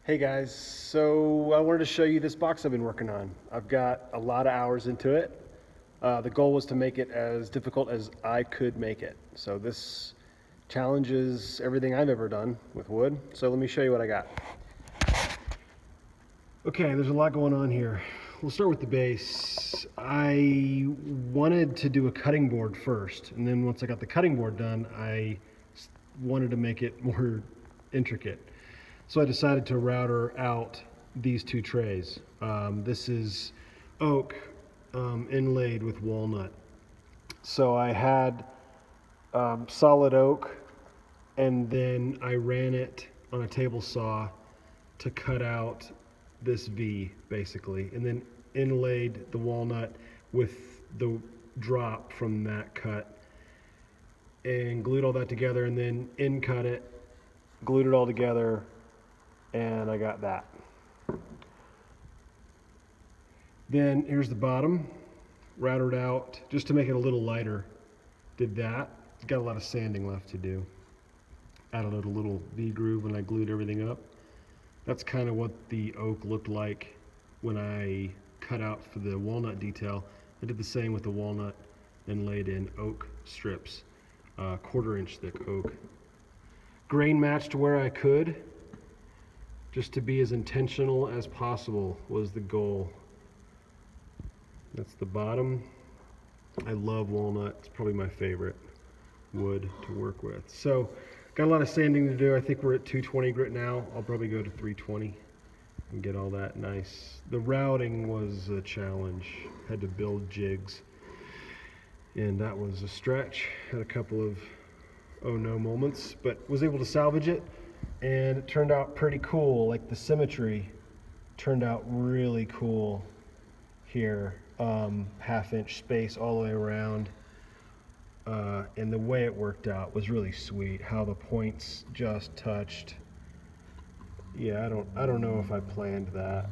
Hey guys, so I wanted to show you this box I've been working on. I've got a lot of hours into it. The goal was to make it as difficult as I could make it. So this challenges everything I've ever done with wood. So let me show you what I got. Okay, there's a lot going on here. We'll start with the base. I wanted to do a cutting board first, and then once I got the cutting board done, I wanted to make it more intricate. So I decided to router out these two trays. This is oak inlaid with walnut. So I had solid oak, and then I ran it on a table saw to cut out this V basically, and then inlaid the walnut with the drop from that cut and glued all that together, and then in cut it, glued it all together, and I got that. Then here's the bottom, routed out just to make it a little lighter. Did that. Got a lot of sanding left to do. Added a little V groove when I glued everything up. That's kind of what the oak looked like when I cut out for the walnut detail. I did the same with the walnut and laid in oak strips, 1/4 inch thick oak. Grain matched where I could, just to be as intentional as possible was the goal. That's the bottom. I love walnut. It's probably my favorite wood to work with. So got a lot of sanding to do. I think we're at 220 grit now. I'll probably go to 320 and get all that nice. The routing was a challenge. Had to build jigs, and that was a stretch. Had a couple of oh no moments, but was able to salvage it, and it turned out pretty cool. Like the symmetry turned out really cool here. 1/2 inch space all the way around. And the way it worked out was really sweet. How the points just touched. Yeah, I don't know if I planned that.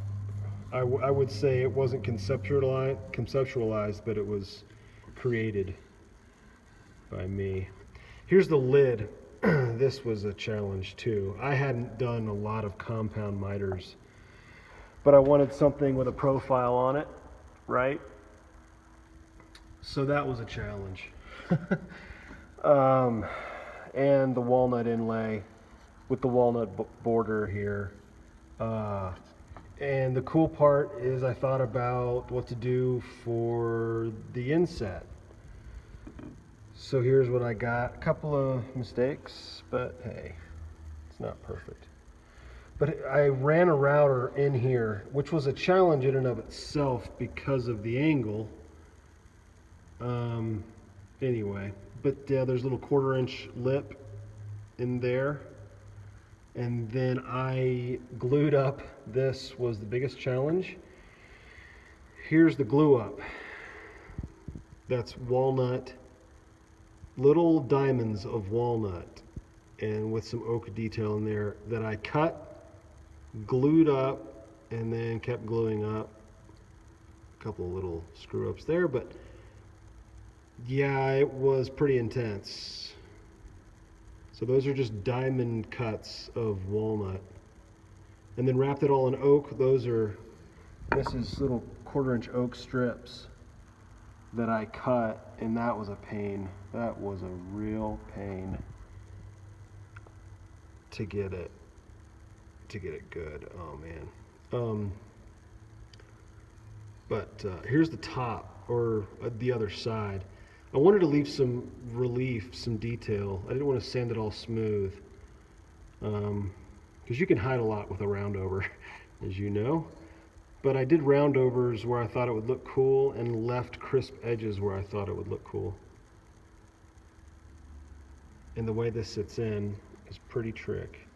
I would say it wasn't conceptualized, but it was created by me. Here's the lid. This was a challenge too. I hadn't done a lot of compound miters, but I wanted something with a profile on it, right? So that was a challenge. And the walnut inlay with the walnut border here. And the cool part is I thought about what to do for the inset. So here's what I got. A couple of mistakes, but hey, it's not perfect. But I ran a router in here, which was a challenge in and of itself because of the angle. Anyway, but there's a little 1/4 inch lip in there. And then I glued up. This was the biggest challenge. Here's the glue up. That's walnut, little diamonds of walnut, and with some oak detail in there that I cut, glued up, and then kept gluing up. A couple of little screw ups there, but yeah, it was pretty intense. So those are just diamond cuts of walnut. And then wrapped it all in oak. This is little 1/4 inch oak strips that I cut, and that was a pain. That was a real pain to get it good. Oh man. But here's the top, or the other side. I wanted to leave some relief, some detail. I didn't want to sand it all smooth, because you can hide a lot with a round over, as you know. But I did round overs where I thought it would look cool, and left crisp edges where I thought it would look cool. And the way this sits in is pretty trick.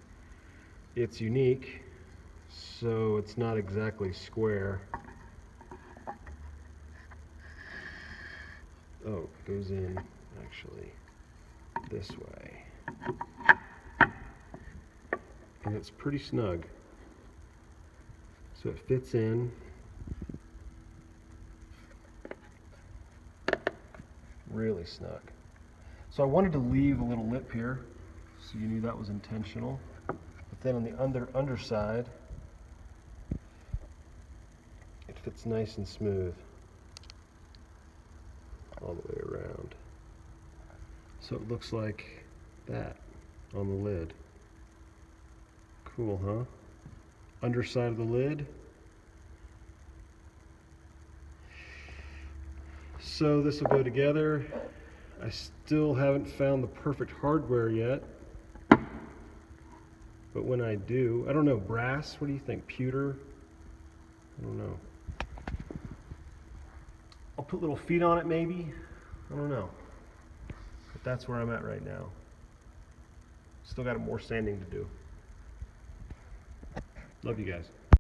It's unique, so it's not exactly square. Oh, it goes in actually this way. And it's pretty snug. So it fits in. Really snug. So I wanted to leave a little lip here, so you knew that was intentional. But then on the underside, it fits nice and smooth all the way around. So it looks like that on the lid. Cool, huh? Underside of the lid. So this will go together. I still haven't found the perfect hardware yet, but when I do, I don't know, brass, what do you think, pewter? I don't know. I'll put little feet on it maybe, I don't know. But that's where I'm at right now. Still got more sanding to do. Love you guys.